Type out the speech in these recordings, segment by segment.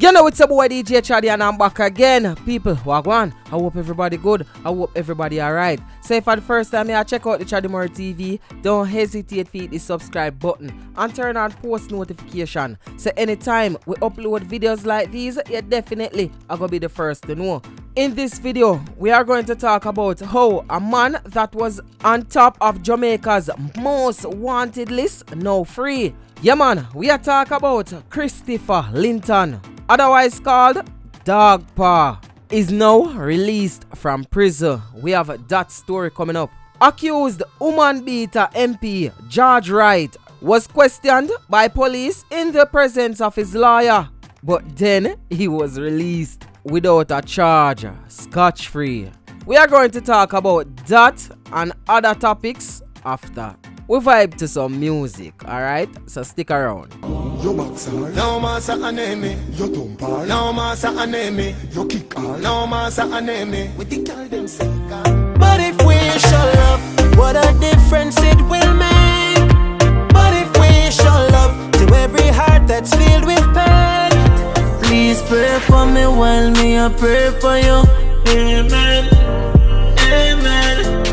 You know, it's a boy DJ Chaddy and I'm back again. People, wagwan. I hope everybody good. I hope everybody alright. So if for the first time you check out the Chaddy TV, don't hesitate to hit the subscribe button and turn on post notification. So anytime we upload videos like these, you definitely are going to be the first to know. In this video, we are going to talk about how a man that was on top of Jamaica's most wanted list now free. Yeah man, we are talking about Christopher Linton, otherwise called Dog Paw, is now released from prison. We have that story coming up. Accused woman beater MP George Wright was questioned by police in the presence of his lawyer, but then he was released without a charge, scotch-free. We are going to talk about that and other topics after we vibe to some music, alright? So stick around. Yo boxer, no massa aneme. Yo tumpa, no massa aneme. Yo kick all, no massa aneme. We think all them say. But if we show love, what a difference it will make. But if we show love to every heart that's filled with pain, please pray for me while me I pray for you. Amen. Amen.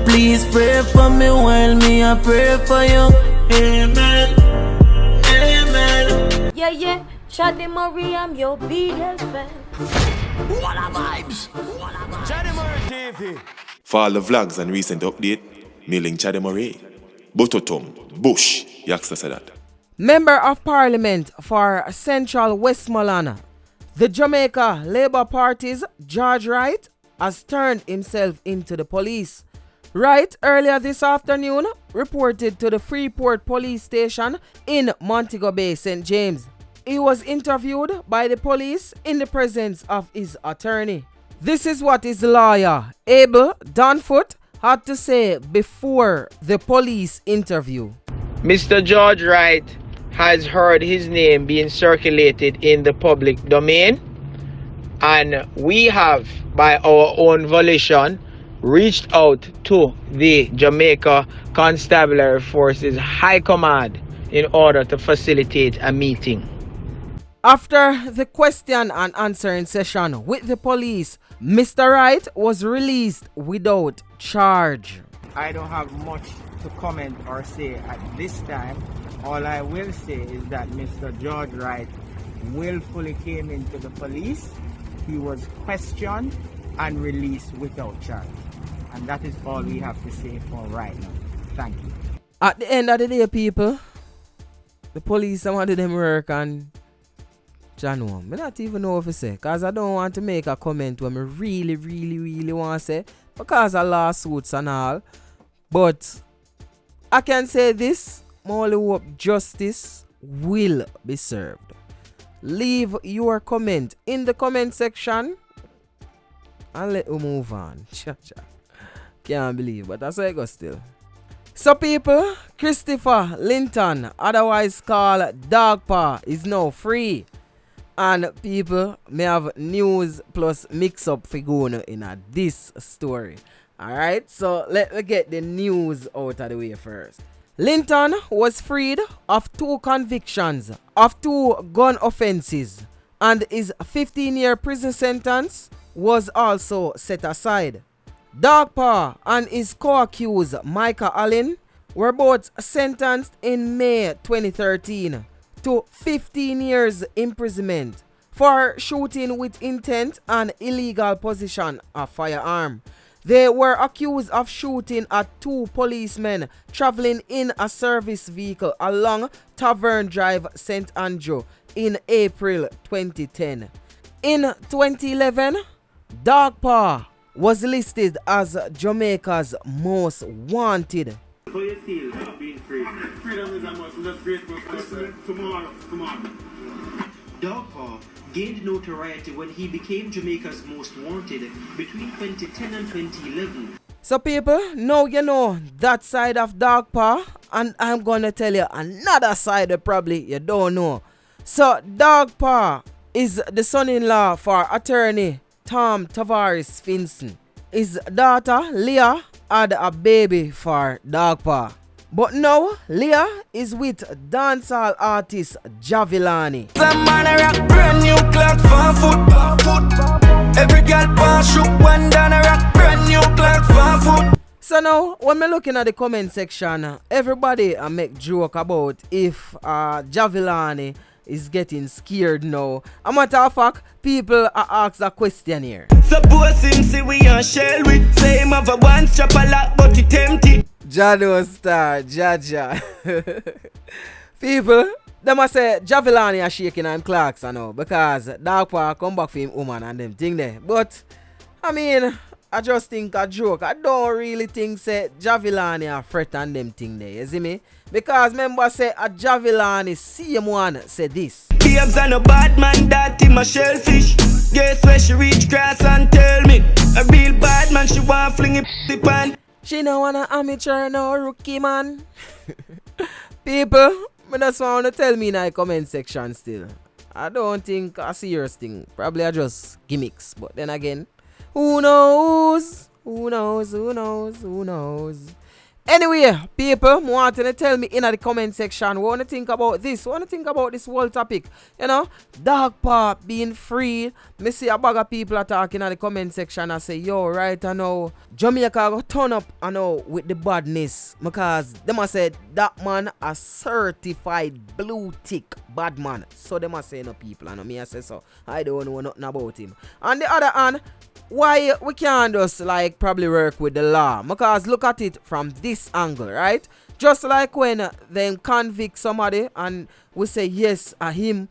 Please pray for me while me I pray for you. Amen. Amen. Yeah, Chaddy Marie, I'm your biggest fan. What a vibes. Chaddy TV. For all the vlogs and recent update, mailing Chaddy Marie. Butotom, Bush, Yaxter said that. Member of Parliament for Central Westmoreland, the Jamaica Labour Party's George Wright has turned himself into the police. Wright earlier this afternoon reported to the Freeport police station in Montego Bay, St. James. He was interviewed by the police in the presence of his attorney. This is what his lawyer, Abel Donfoot, had to say before the police interview. Mr. George Wright has heard his name being circulated in the public domain, and we have, by our own volition, reached out to the Jamaica Constabulary Forces High Command in order to facilitate a meeting. After the question and answering session with the police, Mr. Wright was released without charge. I don't have much to comment or say at this time. All I will say is that Mr. George Wright willfully came into the police. He was questioned and released without charge. And that is all we have to say for right now. Thank you. At the end of the day, people, the police, some of them work and John, I don't even know what to say, because I don't want to make a comment when I really want to say, because of lawsuits and all. But I can say this, I only hope justice will be served. Leave your comment in the comment section and let me move on. Can't believe, but that's how it goes still. So people, Christopher Linton, otherwise called Dog Paw, is now free. And people may have news plus mix up for going in this story. Alright, so let me get the news out of the way first. Linton was freed of 2 convictions of 2 gun offenses, and his 15-year prison sentence was also set aside. Dog Paw and his co-accused Micah Allen were both sentenced in May 2013 to 15 years imprisonment for shooting with intent and illegal possession of firearm. They were accused of shooting at 2 policemen traveling in a service vehicle along Tavern Drive, St. Andrew in April 2010. In 2011, Dog Paw was listed as Jamaica's most wanted. How you feel being free? Freedom is a must. I'm just grateful for tomorrow. Dog Paw gained notoriety when he became Jamaica's most wanted between 2010 and 2011. So people, now you know that side of Dog Paw, and I'm gonna tell you another side that probably you don't know. So Dog Paw is the son-in-law for attorney Tom Tavares Finson. His daughter Leah had a baby for Dog Paw. But now, Leah is with dancehall artist Jahvillani. Some man a rock brand new So now, when me looking at the comment section, everybody make joke about if Jahvillani is getting scared now. A matter of fact, people are asked a question here. Suppose him see we on shell with same of a one strap a lot but he tempted. Jado star, Jaja. People, they must say Jahvillani are shaking and Clarkson now because Dog Paw come back for him woman and them thing there. But I mean, I just think a joke. I don't really think say Jahvillani are threat and them thing there. You see me? Because remember say a Jahvillani same one say this. Babes and a bad man that him a shellfish. Guess where she reach grass and tell me a real bad man she want fling it pan. She no wanna amateur no rookie man. People, I just want to tell me in the comment section still. I don't think a serious thing. Probably I just gimmicks. But then again, who knows? Who knows? Who knows? Who knows? Anyway, people, want to tell me in the comment section what you think about this. What you think about this whole topic? You know, Dog Paw being free. Me see a bag of people are talking in the comment section and say, yo, right I know, Jamaica go turn up I know with the badness. Because them a said that man a certified blue tick bad man. So them a say no people, and me I say so. I don't know nothing about him. On the other hand, why we can't just like probably work with the law? Because look at it from this angle, right? Just like when them convict somebody and we say yes, him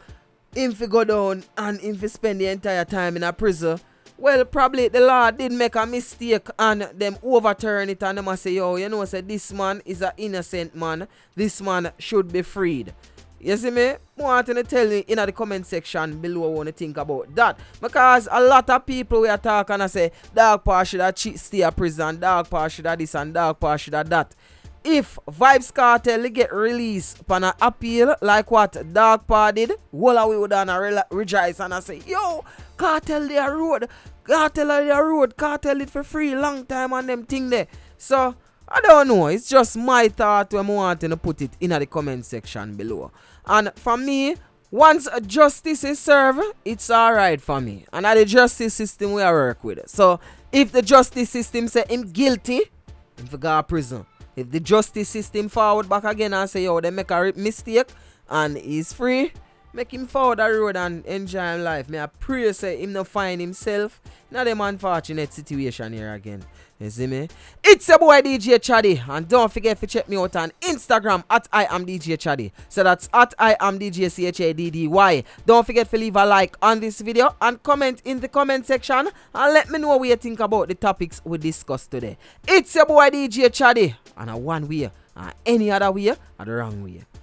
fi go down and him fi spend the entire time in a prison. Well, probably the law did make a mistake and them overturn it and them say, yo, you know, say this man is an innocent man. This man should be freed. You see me? I want to tell you in the comment section below what you think about that. Because a lot of people we are talking and say Dog Paw should have stay in prison, Dog Paw should have this and Dog Paw should have that. If Vybz Kartel get released upon an appeal like what Dog Paw did, well we would have rejoice and I say, yo, Cartel their road, Cartel their road, Cartel it for free long time and them thing there. So I don't know, it's just my thought when I want to put it in the comment section below. And for me, once justice is served, it's alright for me. And at the justice system we work with. So if the justice system say him guilty, him for go to prison. If the justice system forward back again and say, yo, they make a mistake and he's free, make him forward the road and enjoy his life. May I pray say him not find himself in a them unfortunate situation here again. You see me? It's your boy DJ Chaddy. And don't forget to check me out on Instagram at I am DJ Chaddy. So that's at I am DJ CHADDY. Don't forget to leave a like on this video and comment in the comment section and let me know what you think about the topics we discussed today. It's your boy DJ Chaddy. And a one way and any other way are the wrong way.